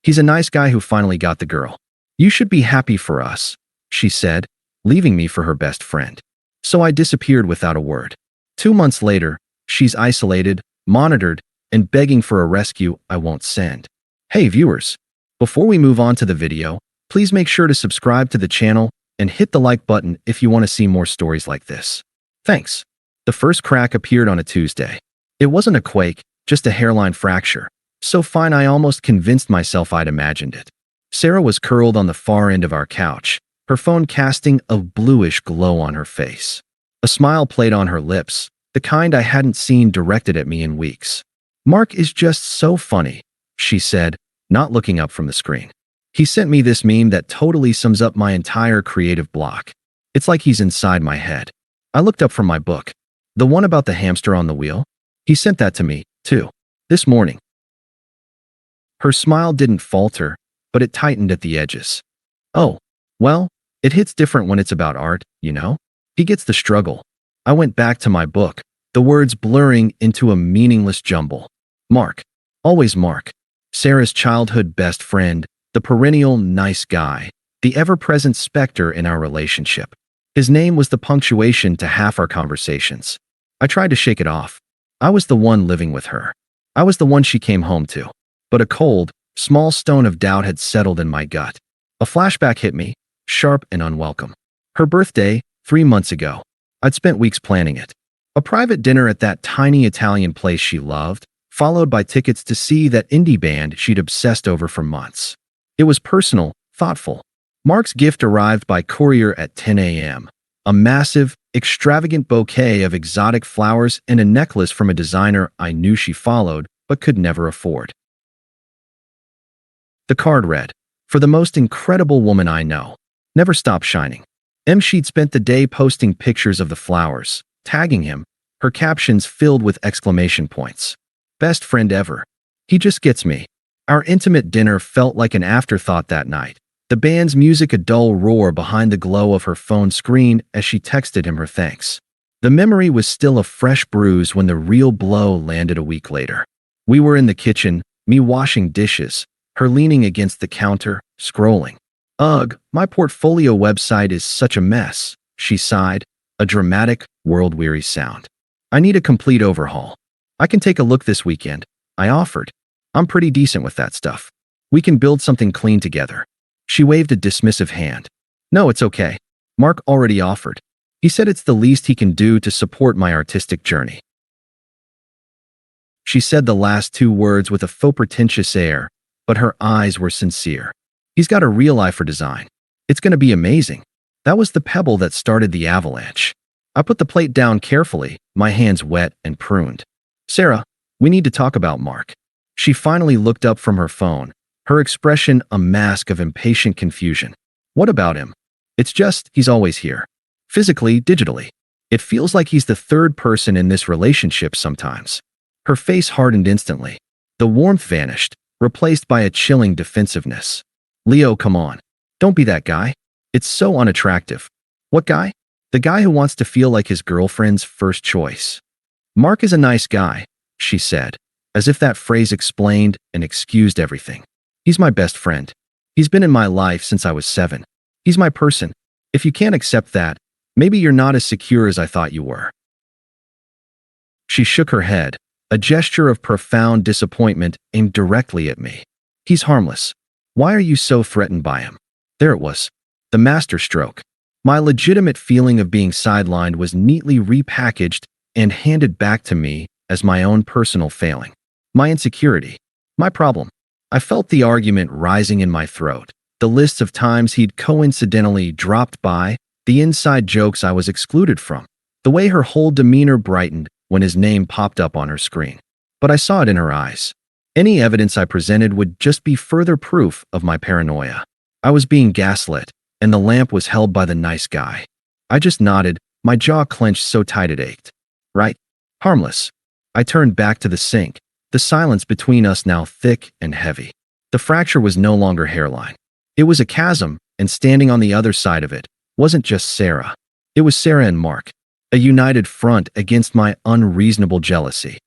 He's a nice guy who finally got the girl. You should be happy for us, she said, leaving me for her best friend. So I disappeared without a word. 2 months later, she's isolated, monitored, and begging for a rescue I won't send. Hey viewers, before we move on to the video, please make sure to subscribe to the channel and hit the like button if you want to see more stories like this. Thanks. The first crack appeared on a Tuesday. It wasn't a quake, just a hairline fracture. So fine I almost convinced myself I'd imagined it. Sarah was curled on the far end of our couch, her phone casting a bluish glow on her face. A smile played on her lips, the kind I hadn't seen directed at me in weeks. Mark is just so funny, she said, not looking up from the screen. He sent me this meme that totally sums up my entire creative block. It's like he's inside my head. I looked up from my book. The one about the hamster on the wheel? He sent that to me, too, this morning. Her smile didn't falter, but it tightened at the edges. Oh, well, it hits different when it's about art, you know? He gets the struggle. I went back to my book, the words blurring into a meaningless jumble. Mark. Always Mark. Sarah's childhood best friend, the perennial nice guy, the ever-present specter in our relationship. His name was the punctuation to half our conversations. I tried to shake it off. I was the one living with her. I was the one she came home to. But a cold, small stone of doubt had settled in my gut. A flashback hit me, sharp and unwelcome. Her birthday, 3 months ago. I'd spent weeks planning it. A private dinner at that tiny Italian place she loved, followed by tickets to see that indie band she'd obsessed over for months. It was personal, thoughtful. Mark's gift arrived by courier at 10 a.m. A massive, extravagant bouquet of exotic flowers and a necklace from a designer I knew she followed but could never afford. The card read, "For the most incredible woman I know. Never stop shining." She'd spent the day posting pictures of the flowers, tagging him, her captions filled with exclamation points. Best friend ever. He just gets me. Our intimate dinner felt like an afterthought that night. The band's music a dull roar behind the glow of her phone screen as she texted him her thanks. The memory was still a fresh bruise when the real blow landed a week later. We were in the kitchen, me washing dishes, her leaning against the counter, scrolling. Ugh, my portfolio website is such a mess, she sighed, a dramatic, world-weary sound. I need a complete overhaul. I can take a look this weekend, I offered. I'm pretty decent with that stuff. We can build something clean together. She waved a dismissive hand. No, it's okay. Mark already offered. He said it's the least he can do to support my artistic journey. She said the last 2 words with a faux pretentious air, but her eyes were sincere. He's got a real eye for design. It's going to be amazing. That was the pebble that started the avalanche. I put the plate down carefully, my hands wet and pruned. Sarah, we need to talk about Mark. She finally looked up from her phone, her expression a mask of impatient confusion. What about him? It's just, he's always here. Physically, digitally. It feels like he's the third person in this relationship sometimes. Her face hardened instantly. The warmth vanished, replaced by a chilling defensiveness. Leo, come on. Don't be that guy. It's so unattractive. What guy? The guy who wants to feel like his girlfriend's first choice. Mark is a nice guy, she said, as if that phrase explained and excused everything. He's my best friend. He's been in my life since I was 7. He's my person. If you can't accept that, maybe you're not as secure as I thought you were. She shook her head, a gesture of profound disappointment aimed directly at me. He's harmless. Why are you so threatened by him? There it was. The masterstroke. My legitimate feeling of being sidelined was neatly repackaged and handed back to me as my own personal failing. My insecurity. My problem. I felt the argument rising in my throat. The lists of times he'd coincidentally dropped by, the inside jokes I was excluded from, the way her whole demeanor brightened when his name popped up on her screen. But I saw it in her eyes. Any evidence I presented would just be further proof of my paranoia. I was being gaslit, and the lamp was held by the nice guy. I just nodded, my jaw clenched so tight it ached. Right? Harmless. I turned back to the sink, the silence between us now thick and heavy. The fracture was no longer hairline. It was a chasm, and standing on the other side of it wasn't just Sarah. It was Sarah and Mark, a united front against my unreasonable jealousy.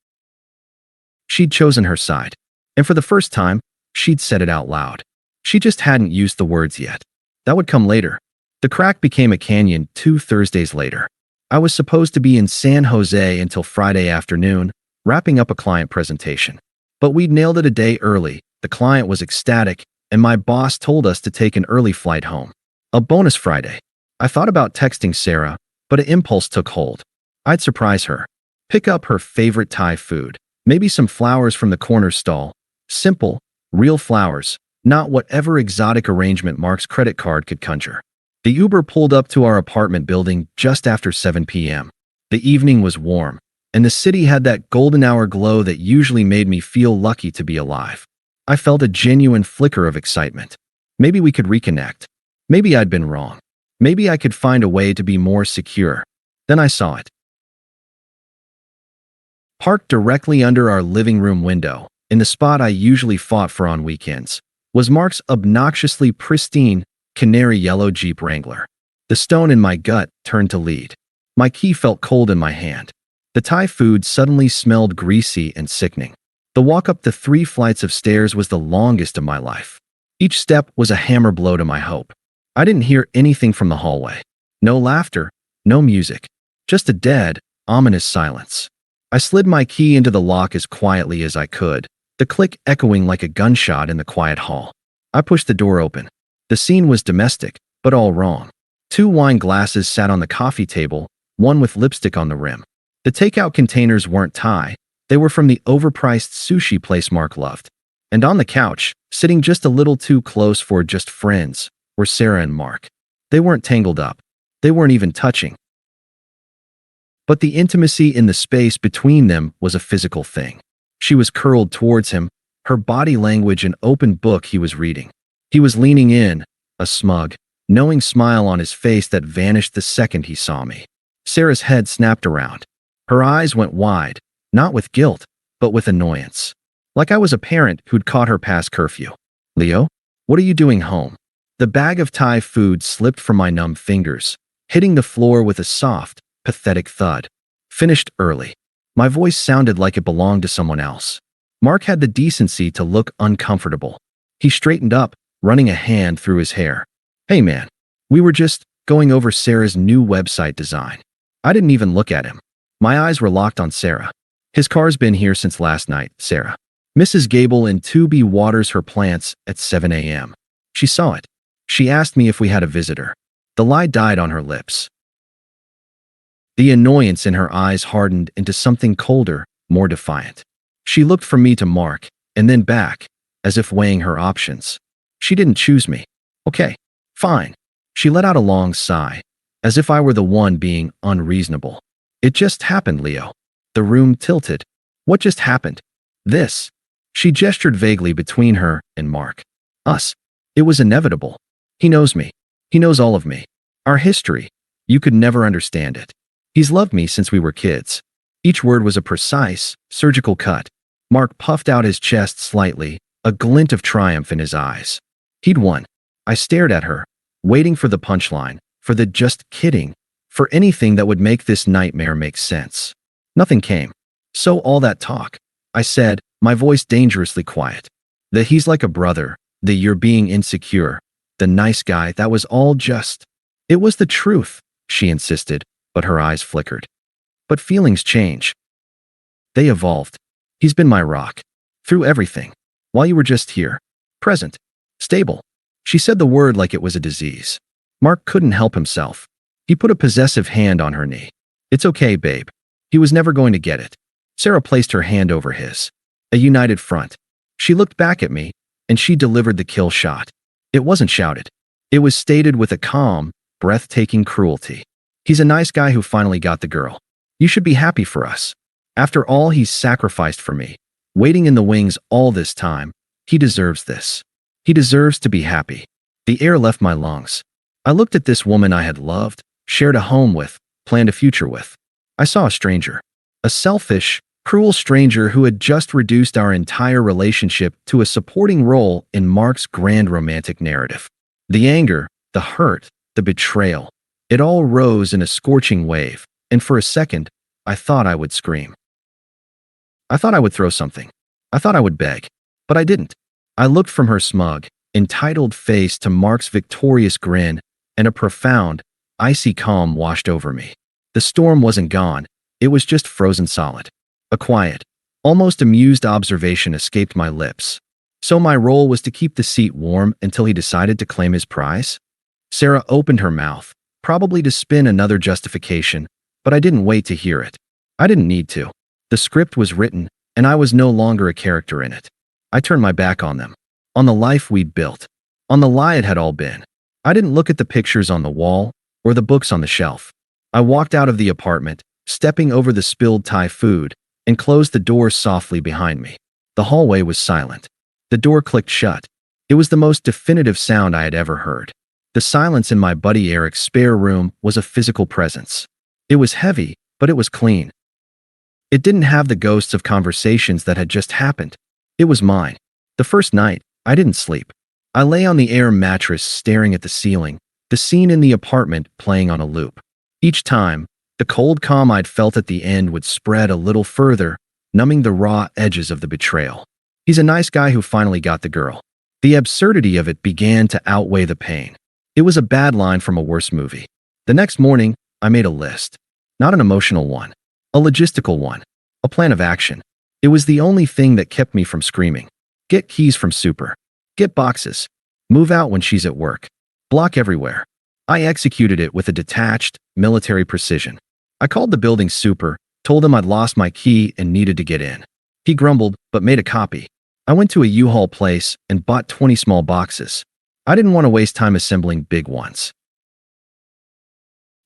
She'd chosen her side. And for the first time, She'd said it out loud. She just hadn't used the words yet. That would come later. The crack became a canyon 2 Thursdays later. I was supposed to be in San Jose until Friday afternoon, wrapping up a client presentation. But we'd nailed it a day early. The client was ecstatic, and my boss told us to take an early flight home. A bonus Friday. I thought about texting Sarah, but an impulse took hold. I'd surprise her. Pick up her favorite Thai food. Maybe some flowers from the corner stall. Simple, real flowers, not whatever exotic arrangement Mark's credit card could conjure. The Uber pulled up to our apartment building just after 7 p.m. The evening was warm, and the city had that golden hour glow that usually made me feel lucky to be alive. I felt a genuine flicker of excitement. Maybe we could reconnect. Maybe I'd been wrong. Maybe I could find a way to be more secure. Then I saw it. Parked directly under our living room window, in the spot I usually fought for on weekends, was Mark's obnoxiously pristine, canary yellow Jeep Wrangler. The stone in my gut turned to lead. My key felt cold in my hand. The Thai food suddenly smelled greasy and sickening. The walk up the 3 flights of stairs was the longest of my life. Each step was a hammer blow to my hope. I didn't hear anything from the hallway. No laughter, no music, just a dead, ominous silence. I slid my key into the lock as quietly as I could, the click echoing like a gunshot in the quiet hall. I pushed the door open. The scene was domestic, but all wrong. 2 wine glasses sat on the coffee table, one with lipstick on the rim. The takeout containers weren't Thai. They were from the overpriced sushi place Mark loved. And on the couch, sitting just a little too close for just friends, were Sarah and Mark. They weren't tangled up. They weren't even touching. But the intimacy in the space between them was a physical thing. She was curled towards him, her body language an open book he was reading. He was leaning in, a smug, knowing smile on his face that vanished the second he saw me. Sarah's head snapped around. Her eyes went wide, not with guilt, but with annoyance. Like I was a parent who'd caught her past curfew. "Leo, what are you doing home?" The bag of Thai food slipped from my numb fingers, hitting the floor with a soft, pathetic thud. "Finished early." My voice sounded like it belonged to someone else. Mark had the decency to look uncomfortable. He straightened up, running a hand through his hair. "Hey man, we were just going over Sarah's new website design." I didn't even look at him. My eyes were locked on Sarah. "His car's been here since last night, Sarah. Mrs. Gable in 2B waters her plants at 7 a.m. She saw it. She asked me if we had a visitor." The lie died on her lips. The annoyance in her eyes hardened into something colder, more defiant. She looked from me to Mark, and then back, as if weighing her options. "She didn't choose me. Okay, fine." She let out a long sigh, as if I were the one being unreasonable. "It just happened, Leo." The room tilted. "What just happened?" "This." She gestured vaguely between her and Mark. "Us. It was inevitable. He knows me. He knows all of me. Our history. You could never understand it. He's loved me since we were kids." Each word was a precise, surgical cut. Mark puffed out his chest slightly, a glint of triumph in his eyes. He'd won. I stared at her, waiting for the punchline, for the "just kidding," for anything that would make this nightmare make sense. Nothing came. "So all that talk," I said, my voice dangerously quiet. "That he's like a brother, that you're being insecure, the nice guy, that was all just—" "It was the truth," she insisted, but her eyes flickered. "But feelings change. They evolved. He's been my rock. Through everything. While you were just here. Present. Stable." She said the word like it was a disease. Mark couldn't help himself. He put a possessive hand on her knee. "It's okay, babe." He was never going to get it. Sarah placed her hand over his. A united front. She looked back at me, and she delivered the kill shot. It wasn't shouted. It was stated with a calm, breathtaking cruelty. "He's a nice guy who finally got the girl. You should be happy for us. After all he's sacrificed for me, waiting in the wings all this time, he deserves this. He deserves to be happy." The air left my lungs. I looked at this woman I had loved, shared a home with, planned a future with. I saw a stranger. A selfish, cruel stranger who had just reduced our entire relationship to a supporting role in Mark's grand romantic narrative. The anger, the hurt, the betrayal. It all rose in a scorching wave, and for a second, I thought I would scream. I thought I would throw something. I thought I would beg. But I didn't. I looked from her smug, entitled face to Mark's victorious grin, and a profound, icy calm washed over me. The storm wasn't gone, it was just frozen solid. A quiet, almost amused observation escaped my lips. So my role was to keep the seat warm until he decided to claim his prize? Sarah opened her mouth, probably to spin another justification, but I didn't wait to hear it. I didn't need to. The script was written, and I was no longer a character in it. I turned my back on them, on the life we'd built, on the lie it had all been. I didn't look at the pictures on the wall or the books on the shelf. I walked out of the apartment, stepping over the spilled Thai food, and closed the door softly behind me. The hallway was silent. The door clicked shut. It was the most definitive sound I had ever heard. The silence in my buddy Eric's spare room was a physical presence. It was heavy, but it was clean. It didn't have the ghosts of conversations that had just happened. It was mine. The first night, I didn't sleep. I lay on the air mattress staring at the ceiling, the scene in the apartment playing on a loop. Each time, the cold calm I'd felt at the end would spread a little further, numbing the raw edges of the betrayal. He's a nice guy who finally got the girl. The absurdity of it began to outweigh the pain. It was a bad line from a worse movie. The next morning, I made a list. Not an emotional one. A logistical one. A plan of action. It was the only thing that kept me from screaming. Get keys from Super. Get boxes. Move out when she's at work. Block everywhere. I executed it with a detached, military precision. I called the building Super, told him I'd lost my key and needed to get in. He grumbled, but made a copy. I went to a U-Haul place and bought 20 small boxes. I didn't want to waste time assembling big ones.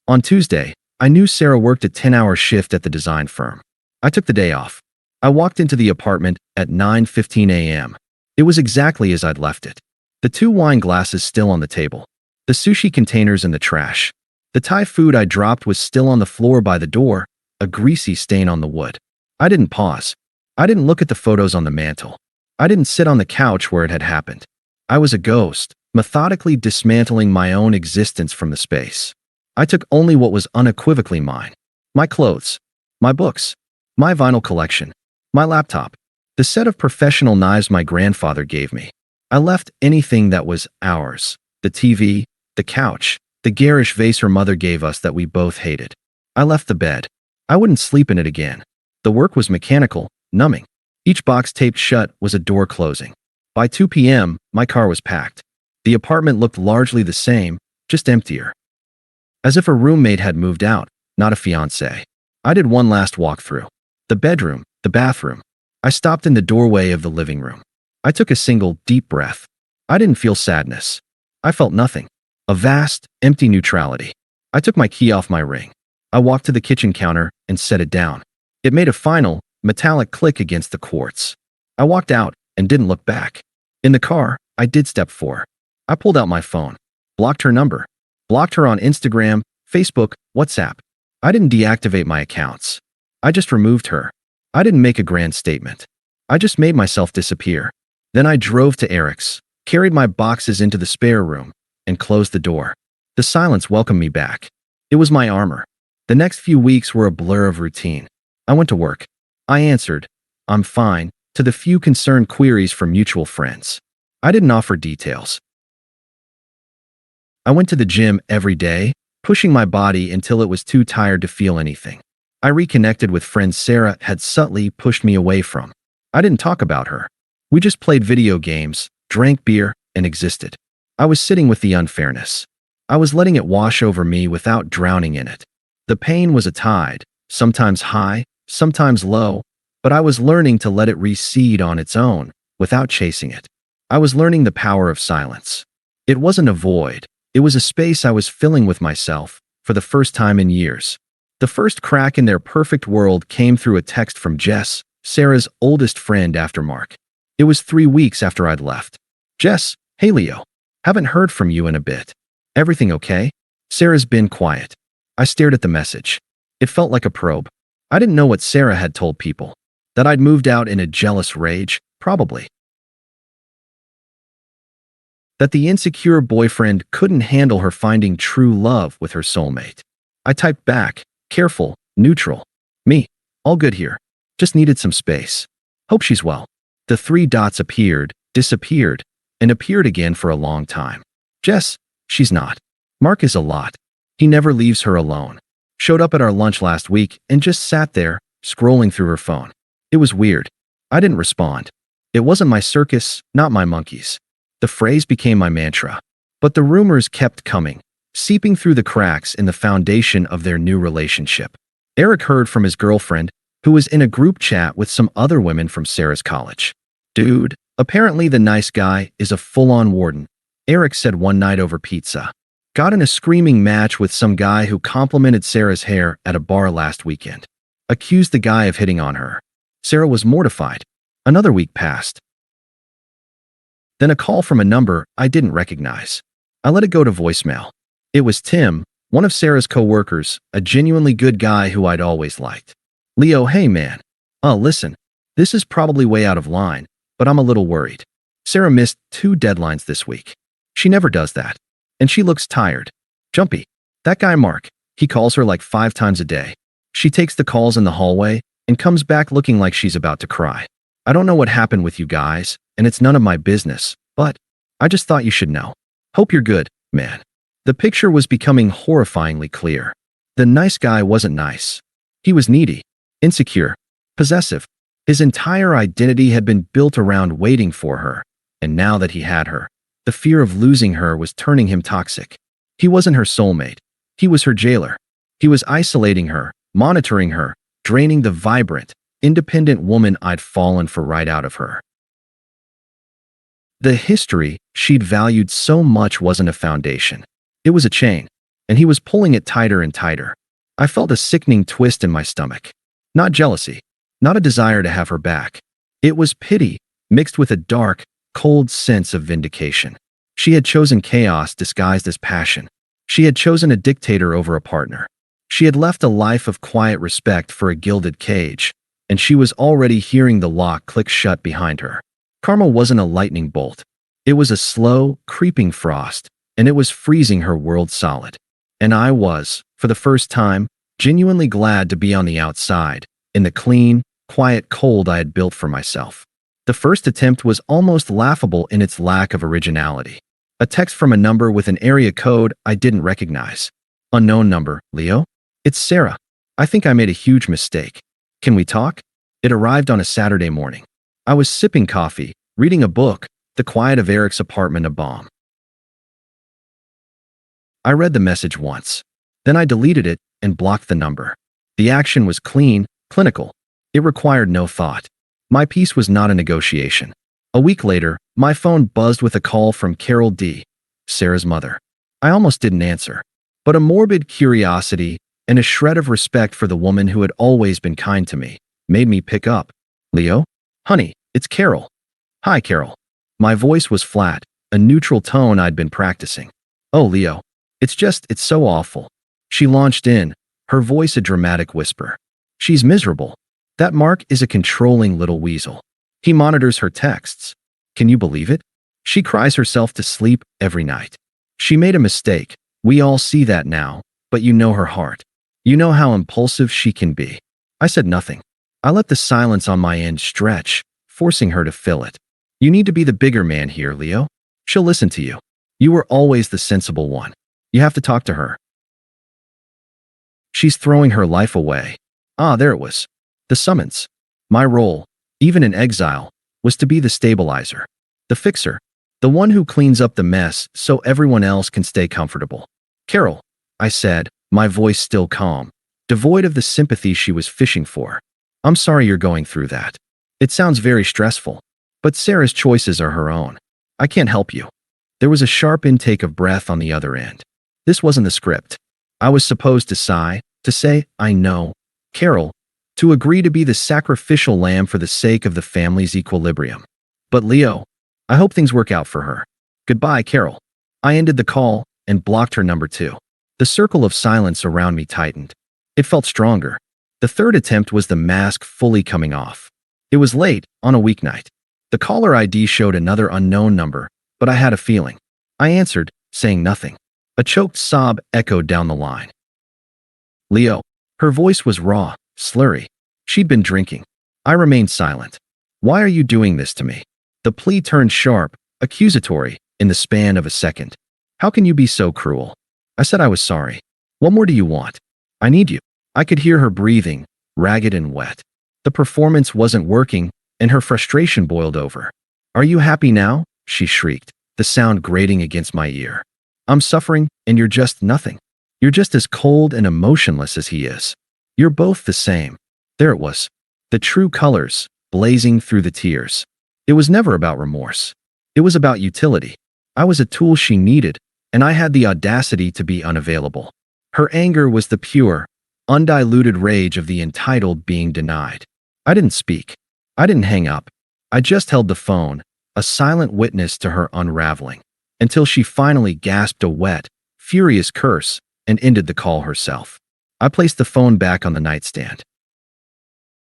On Tuesday, I knew Sarah worked a 10-hour shift at the design firm. I took the day off. I walked into the apartment at 9:15 a.m. It was exactly as I'd left it. The 2 wine glasses still on the table. The sushi containers in the trash. The Thai food I dropped was still on the floor by the door, a greasy stain on the wood. I didn't pause. I didn't look at the photos on the mantle. I didn't sit on the couch where it had happened. I was a ghost, methodically dismantling my own existence from the space. I took only what was unequivocally mine. My clothes, my books, my vinyl collection, my laptop, the set of professional knives my grandfather gave me. I left anything that was ours, the TV, the couch, the garish vase her mother gave us that we both hated. I left the bed. I wouldn't sleep in it again. The work was mechanical, numbing. Each box taped shut was a door closing. By 2 p.m., my car was packed. The apartment looked largely the same, just emptier. As if a roommate had moved out, not a fiancé. I did one last walkthrough. The bedroom, the bathroom. I stopped in the doorway of the living room. I took a single, deep breath. I didn't feel sadness. I felt nothing. A vast, empty neutrality. I took my key off my ring. I walked to the kitchen counter and set it down. It made a final, metallic click against the quartz. I walked out and didn't look back. In the car, I did step 4. I pulled out my phone. Blocked her number. Blocked her on Instagram, Facebook, WhatsApp. I didn't deactivate my accounts. I just removed her. I didn't make a grand statement. I just made myself disappear. Then I drove to Eric's, carried my boxes into the spare room, and closed the door. The silence welcomed me back. It was my armor. The next few weeks were a blur of routine. I went to work. I answered, "I'm fine," to the few concerned queries from mutual friends. I didn't offer details. I went to the gym every day, pushing my body until it was too tired to feel anything. I reconnected with friends Sarah had subtly pushed me away from. I didn't talk about her. We just played video games, drank beer, and existed. I was sitting with the unfairness. I was letting it wash over me without drowning in it. The pain was a tide, sometimes high, sometimes low, but I was learning to let it recede on its own, without chasing it. I was learning the power of silence. It wasn't a void. It was a space I was filling with myself, for the first time in years. The first crack in their perfect world came through a text from Jess, Sarah's oldest friend after Mark. It was 3 weeks after I'd left. "Jess, hey Leo. Haven't heard from you in a bit. Everything okay?" Sarah's been quiet. I stared at the message. It felt like a probe. I didn't know what Sarah had told people. That I'd moved out in a jealous rage, probably. That the insecure boyfriend couldn't handle her finding true love with her soulmate. I typed back, careful, neutral. "Me. All good here. Just needed some space. Hope she's well." The 3 dots appeared, disappeared, and appeared again for a long time. Jess, she's not. Mark is a lot. He never leaves her alone. Showed up at our lunch last week and just sat there, scrolling through her phone. It was weird. I didn't respond. It wasn't my circus, not my monkeys. The phrase became my mantra. But the rumors kept coming, seeping through the cracks in the foundation of their new relationship. Eric heard from his girlfriend, who was in a group chat with some other women from Sarah's college. Dude, apparently the nice guy is a full-on warden, Eric said one night over pizza. Got in a screaming match with some guy who complimented Sarah's hair at a bar last weekend. Accused the guy of hitting on her. Sarah was mortified. Another week passed. Then a call from a number I didn't recognize. I let it go to voicemail. It was Tim, one of Sarah's co-workers, a genuinely good guy who I'd always liked. Leo, hey man. Listen, this is probably way out of line, but I'm a little worried. Sarah missed 2 deadlines this week. She never does that. And she looks tired. Jumpy. That guy Mark, he calls her like 5 times a day. She takes the calls in the hallway and comes back looking like she's about to cry. I don't know what happened with you guys, and it's none of my business, but I just thought you should know. Hope you're good, man. The picture was becoming horrifyingly clear. The nice guy wasn't nice. He was needy, insecure, possessive. His entire identity had been built around waiting for her, and now that he had her, the fear of losing her was turning him toxic. He wasn't her soulmate. He was her jailer. He was isolating her, monitoring her, draining the vibrant, independent woman I'd fallen for right out of her. The history she'd valued so much wasn't a foundation. It was a chain, and he was pulling it tighter and tighter. I felt a sickening twist in my stomach. Not jealousy, not a desire to have her back. It was pity, mixed with a dark, cold sense of vindication. She had chosen chaos disguised as passion. She had chosen a dictator over a partner. She had left a life of quiet respect for a gilded cage, and she was already hearing the lock click shut behind her. Karma wasn't a lightning bolt. It was a slow, creeping frost, and it was freezing her world solid. And I was, for the first time, genuinely glad to be on the outside, in the clean, quiet cold I had built for myself. The first attempt was almost laughable in its lack of originality. A text from a number with an area code I didn't recognize. Unknown number, Leo? It's Sarah. I think I made a huge mistake. Can we talk? It arrived on a Saturday morning. I was sipping coffee, reading a book, the quiet of Eric's apartment a bomb. I read the message once. Then I deleted it and blocked the number. The action was clean, clinical. It required no thought. My peace was not a negotiation. A week later, my phone buzzed with a call from Carol D., Sarah's mother. I almost didn't answer. But a morbid curiosity and a shred of respect for the woman who had always been kind to me made me pick up. Leo? Honey, it's Carol. Hi, Carol. My voice was flat, a neutral tone I'd been practicing. Oh, Leo. It's so awful. She launched in, her voice a dramatic whisper. She's miserable. That Mark is a controlling little weasel. He monitors her texts. Can you believe it? She cries herself to sleep every night. She made a mistake. We all see that now, but you know her heart. You know how impulsive she can be. I said nothing. I let the silence on my end stretch, forcing her to fill it. You need to be the bigger man here, Leo. She'll listen to you. You were always the sensible one. You have to talk to her. She's throwing her life away. There it was. The summons. My role, even in exile, was to be the stabilizer, the fixer, the one who cleans up the mess so everyone else can stay comfortable. Carol, I said, my voice still calm, devoid of the sympathy she was fishing for. I'm sorry you're going through that. It sounds very stressful, but Sarah's choices are her own. I can't help you. There was a sharp intake of breath on the other end. This wasn't the script. I was supposed to sigh, to say, I know, Carol, to agree to be the sacrificial lamb for the sake of the family's equilibrium. But Leo, I hope things work out for her. Goodbye, Carol. I ended the call and blocked her number 2. The circle of silence around me tightened. It felt stronger. The third attempt was the mask fully coming off. It was late, on a weeknight. The caller ID showed another unknown number, but I had a feeling. I answered, saying nothing. A choked sob echoed down the line. Leo. Her voice was raw, slurry. She'd been drinking. I remained silent. Why are you doing this to me? The plea turned sharp, accusatory, in the span of a second. How can you be so cruel? I said I was sorry. What more do you want? I need you. I could hear her breathing, ragged and wet. The performance wasn't working, and her frustration boiled over. Are you happy now? She shrieked, the sound grating against my ear. I'm suffering, and you're just nothing. You're just as cold and emotionless as he is. You're both the same. There it was. The true colors, blazing through the tears. It was never about remorse. It was about utility. I was a tool she needed, and I had the audacity to be unavailable. Her anger was the pure, undiluted rage of the entitled being denied. I didn't speak. I didn't hang up. I just held the phone, a silent witness to her unraveling, until she finally gasped a wet, furious curse and ended the call herself. I placed the phone back on the nightstand.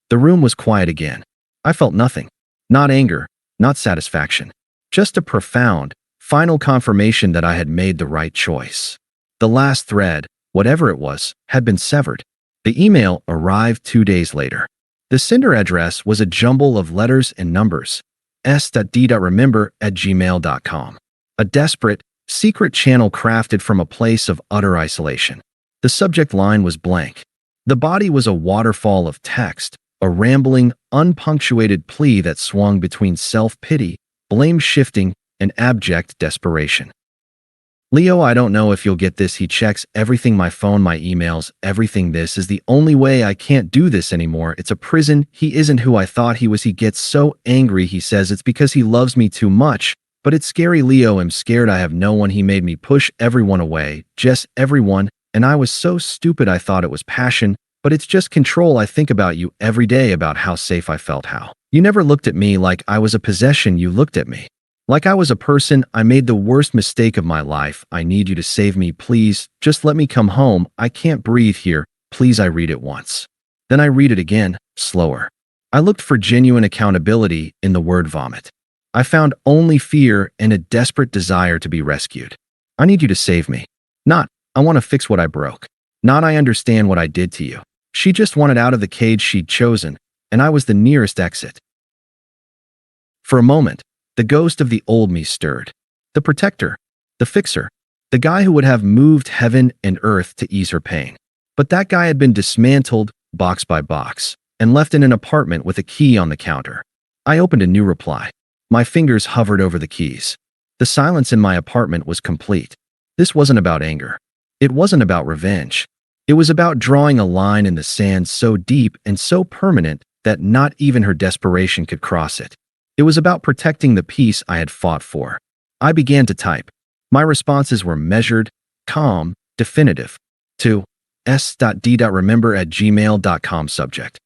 The room was quiet again. I felt nothing. Not anger, not satisfaction. Just a profound, final confirmation that I had made the right choice. The last thread, whatever it was, had been severed. The email arrived 2 days later. The sender address was a jumble of letters and numbers, s.d.remember@gmail.com. A desperate, secret channel crafted from a place of utter isolation. The subject line was blank. The body was a waterfall of text, a rambling, unpunctuated plea that swung between self-pity, blame-shifting, and abject desperation. Leo, I don't know if you'll get this. He checks everything, my phone, my emails, everything. This is the only way. I can't do this anymore. It's a prison. He isn't who I thought he was. He gets so angry. He says it's because he loves me too much. But it's scary, Leo. I'm scared. I have no one. He made me push everyone away. Just everyone. And I was so stupid. I thought it was passion. But it's just control. I think about you every day, about how safe I felt, how you never looked at me like I was a possession. You looked at me like I was a person. I made the worst mistake of my life. I need you to save me, please. Just let me come home. I can't breathe here. Please. I read it once. Then I read it again, slower. I looked for genuine accountability in the word vomit. I found only fear and a desperate desire to be rescued. I need you to save me. Not, I want to fix what I broke. Not, I understand what I did to you. She just wanted out of the cage she'd chosen, and I was the nearest exit. For a moment, the ghost of the old me stirred. The protector, the fixer, the guy who would have moved heaven and earth to ease her pain. But that guy had been dismantled, box by box, and left in an apartment with a key on the counter. I opened a new reply. My fingers hovered over the keys. The silence in my apartment was complete. This wasn't about anger. It wasn't about revenge. It was about drawing a line in the sand so deep and so permanent that not even her desperation could cross it. It was about protecting the peace I had fought for. I began to type. My responses were measured, calm, definitive. To s.d.remember@gmail.com subject.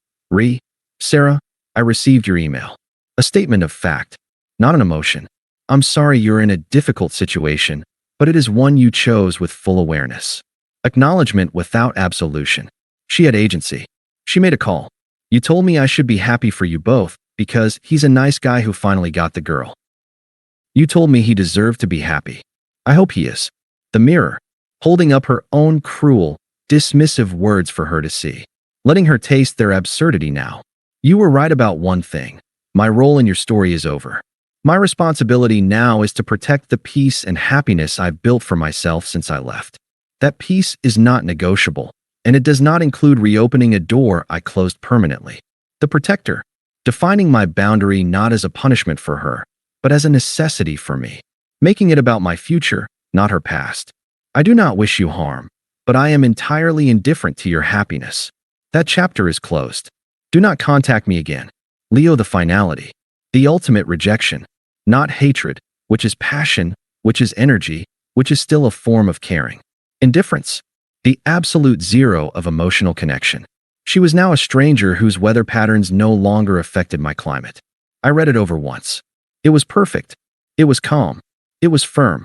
Sarah, I received your email. A statement of fact, not an emotion. I'm sorry you're in a difficult situation, but it is one you chose with full awareness. Acknowledgement without absolution. She had agency. She made a call. You told me I should be happy for you both, because he's a nice guy who finally got the girl. You told me he deserved to be happy. I hope he is. The mirror, holding up her own cruel, dismissive words for her to see, letting her taste their absurdity now. You were right about one thing. My role in your story is over. My responsibility now is to protect the peace and happiness I've built for myself since I left. That peace is not negotiable, and it does not include reopening a door I closed permanently. The protector, defining my boundary not as a punishment for her, but as a necessity for me, making it about my future, not her past. I do not wish you harm, but I am entirely indifferent to your happiness. That chapter is closed. Do not contact me again. Leo, the finality, the ultimate rejection, not hatred, which is passion, which is energy, which is still a form of caring. Indifference, the absolute zero of emotional connection. She was now a stranger whose weather patterns no longer affected my climate. I read it over once. It was perfect. It was calm. It was firm.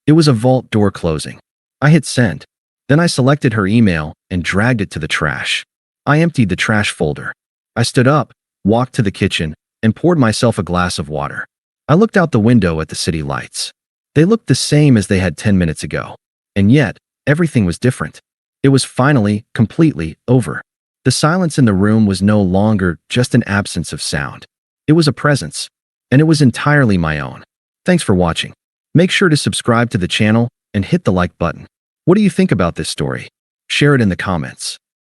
It was a vault door closing. I hit send. Then I selected her email and dragged it to the trash. I emptied the trash folder. I stood up, walked to the kitchen, and poured myself a glass of water. I looked out the window at the city lights. They looked the same as they had 10 minutes ago. And yet, everything was different. It was finally, completely over. The silence in the room was no longer just an absence of sound. It was a presence, and it was entirely my own. Thanks for watching. Make sure to subscribe to the channel and hit the like button. What do you think about this story? Share it in the comments.